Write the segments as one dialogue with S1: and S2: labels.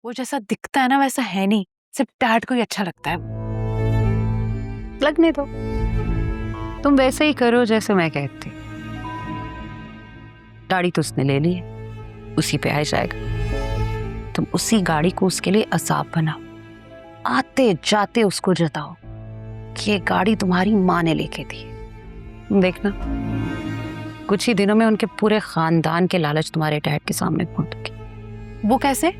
S1: वो जैसा दिखता है ना वैसा है नहीं, सिर्फ डैड को ही अच्छा लगता है।
S2: लगने दो, तुम वैसे ही करो जैसे मैं कहती। गाड़ी तो उसने ले ली है, उसी पे आ जाएगा। तुम उसी गाड़ी को उसके लिए असाब बनाओ, आते जाते उसको जताओ कि ये गाड़ी तुम्हारी माँ ने लेके दी। देखना कुछ ही दिनों में उनके पूरे खानदान के लालच तुम्हारे डैड के सामने पहुंचेगी।
S1: वो कैसे?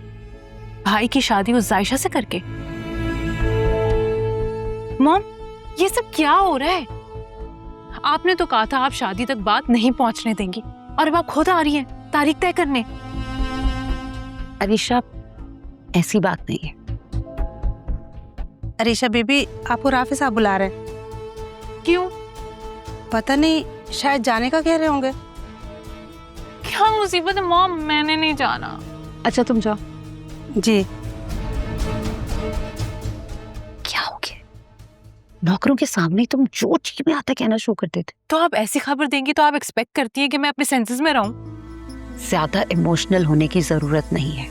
S1: भाई की शादी उस जायशा से करके? मॉम, ये सब क्या हो रहा है? आपने तो कहा था आप शादी तक बात नहीं पहुंचने देंगी, और अब आप खुद आ रही हैं तारीख तय करने।
S2: अरीशा, ऐसी बात नहीं है।
S3: अरीशा बेबी, आपको राफी साहब बुला रहे हैं।
S1: क्यों?
S3: पता नहीं, शायद जाने का कह रहे होंगे।
S1: क्या मुसीबत है मॉम, मैंने नहीं जाना।
S2: अच्छा तुम जाओ।
S3: जी।
S2: क्या हो गया? नौकरों के सामने तुम जो चीज में आता कहना शुरू कर देते।
S1: तो आप ऐसी खबर देंगी तो आप एक्सपेक्ट करती हैं कि मैं अपने सेंसेस में रहूं?
S2: ज्यादा इमोशनल होने की जरूरत नहीं है।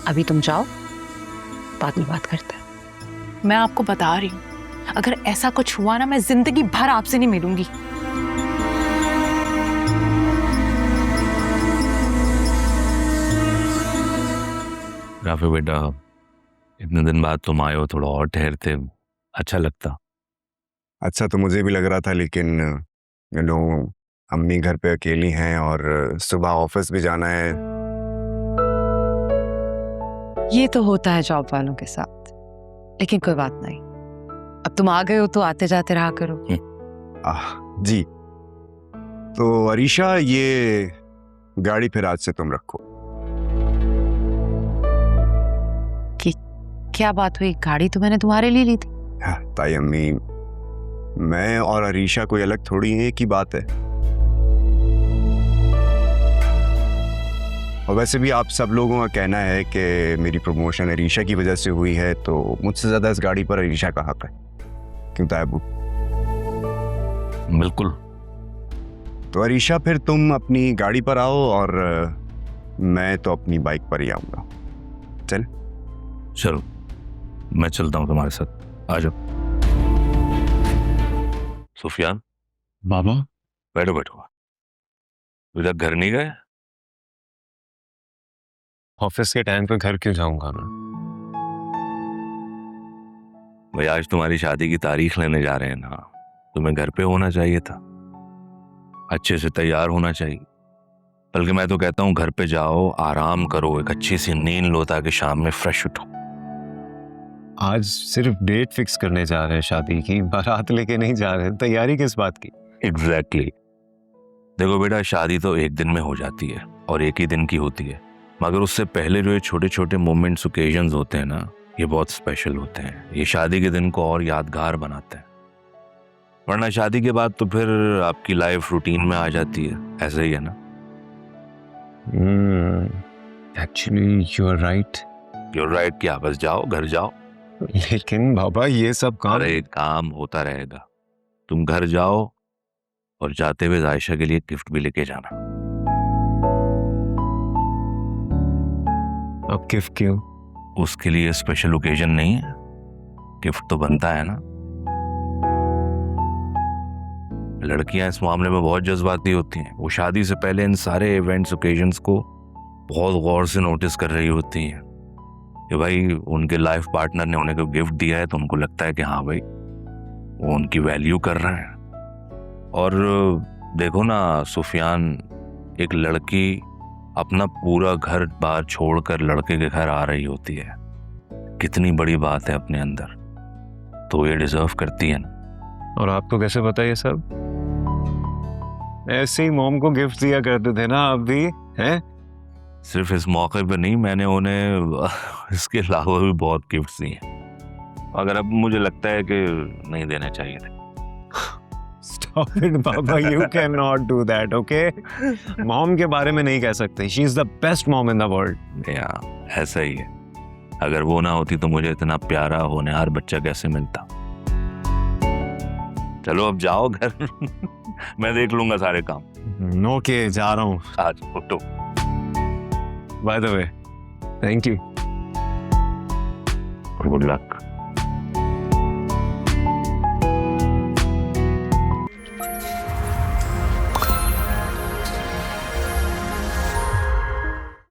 S2: अभी तुम जाओ, बाद में बात करते हैं।
S1: मैं आपको बता रही हूँ, अगर ऐसा कुछ हुआ ना, मैं जिंदगी भर आपसे नहीं मिलूंगी।
S4: राफी बेटा, इतने दिन बाद तुम आए हो, थोड़ा और ठहरते अच्छा लगता।
S5: अच्छा तो मुझे भी लग रहा था, लेकिन अम्मी घर पे अकेली हैं और सुबह ऑफिस भी जाना है।
S2: ये तो होता है जॉब वालों के साथ, लेकिन कोई बात नहीं। अब तुम आ गए हो तो आते जाते रहा करो।
S5: जी। तो अरीशा, ये गाड़ी फिर आज से तुम रखो।
S2: क्या बात हुई? गाड़ी तो मैंने तुम्हारे लिए ली थी।
S5: ताई अम्मी, मैं और अरीशा कोई अलग थोड़ी है, एक ही बात है। और वैसे भी आप सब लोगों का कहना है कि मेरी प्रमोशन अरीशा की वजह से हुई है, तो मुझसे ज्यादा इस गाड़ी पर अरीशा का हक है। क्यों तायबू?
S4: बिल्कुल।
S5: तो अरीशा, फिर तुम अपनी गाड़ी पर आओ और मैं तो अपनी बाइक पर ही आऊंगा।
S4: चलो, मैं चलता हूँ तुम्हारे साथ। आ जाओ। सुफियान।
S6: बाबा।
S4: बैठो बैठो। अभी तक घर नहीं गए?
S6: ऑफिस के टाइम पे घर क्यों जाऊंगा मैं?
S4: भाई, आज तुम्हारी शादी की तारीख लेने जा रहे हैं ना, तुम्हें घर पे होना चाहिए था, अच्छे से तैयार होना चाहिए। बल्कि मैं तो कहता हूँ घर पे जाओ, आराम करो, एक अच्छी सी नींद लो ताकि शाम में फ्रेश उठो।
S6: आज सिर्फ डेट फिक्स करने जा रहे हैं शादी की, बारात लेके नहीं जा रहे। तैयारी किस बात की?
S4: एग्जैक्टली। देखो बेटा, शादी तो एक दिन में हो जाती है और एक ही दिन की होती है, मगर उससे पहले जो ये छोटे छोटे मोमेंट्स, ओकेजन्स होते हैं ना, ये बहुत स्पेशल होते हैं। ये शादी के दिन को और यादगार बनाते हैं। वरना शादी के बाद तो फिर आपकी लाइफ रूटीन में आ जाती है। ऐसा ही है ना?
S6: Actually you are right.
S4: You're right। क्या बस जाओ, घर जाओ।
S6: लेकिन बाबा, ये सब काम।
S4: अरे काम होता रहेगा। तुम घर जाओ और जाते हुए आयशा के लिए गिफ्ट भी लेके जाना।
S6: अब गिफ्ट क्यों?
S4: उसके लिए स्पेशल ओकेजन नहीं है, गिफ्ट तो बनता है ना। लड़कियां इस मामले में बहुत जज्बाती होती हैं। वो शादी से पहले इन सारे इवेंट्स, ओकेजन्स को बहुत गौर से नोटिस कर रही होती हैं कि भाई उनके लाइफ पार्टनर ने उन्हें कोई गिफ्ट दिया है तो उनको लगता है कि हाँ भाई वो उनकी वैल्यू कर रहे हैं। और देखो ना सुफियान, एक लड़की अपना पूरा घर बार छोड़कर लड़के के घर आ रही होती है, कितनी बड़ी बात है अपने अंदर, तो ये डिजर्व करती है ना।
S6: और आपको कैसे पता ये सब? ऐसे ही मॉम को गिफ्ट दिया करते थे ना आप भी, हैं?
S4: सिर्फ इस मौके पे नहीं, मैंने उन्हें इसके अलावा भी बहुत गिफ्ट दिए, अगर अब मुझे लगता है कि नहीं देने चाहिए थे।
S6: Stop it, Baba, you cannot do that, okay? Mom के बारे में नहीं कह सकते। She is the best mom in the world.
S4: या ऐसा ही है। अगर वो ना होती तो मुझे इतना प्यारा होनहार बच्चा कैसे मिलता। चलो अब जाओ घर। मैं देख लूंगा सारे काम।
S6: ओके, जा रहा हूँ।
S4: आज photo.
S6: By the way, thank you.
S4: और गुड लक।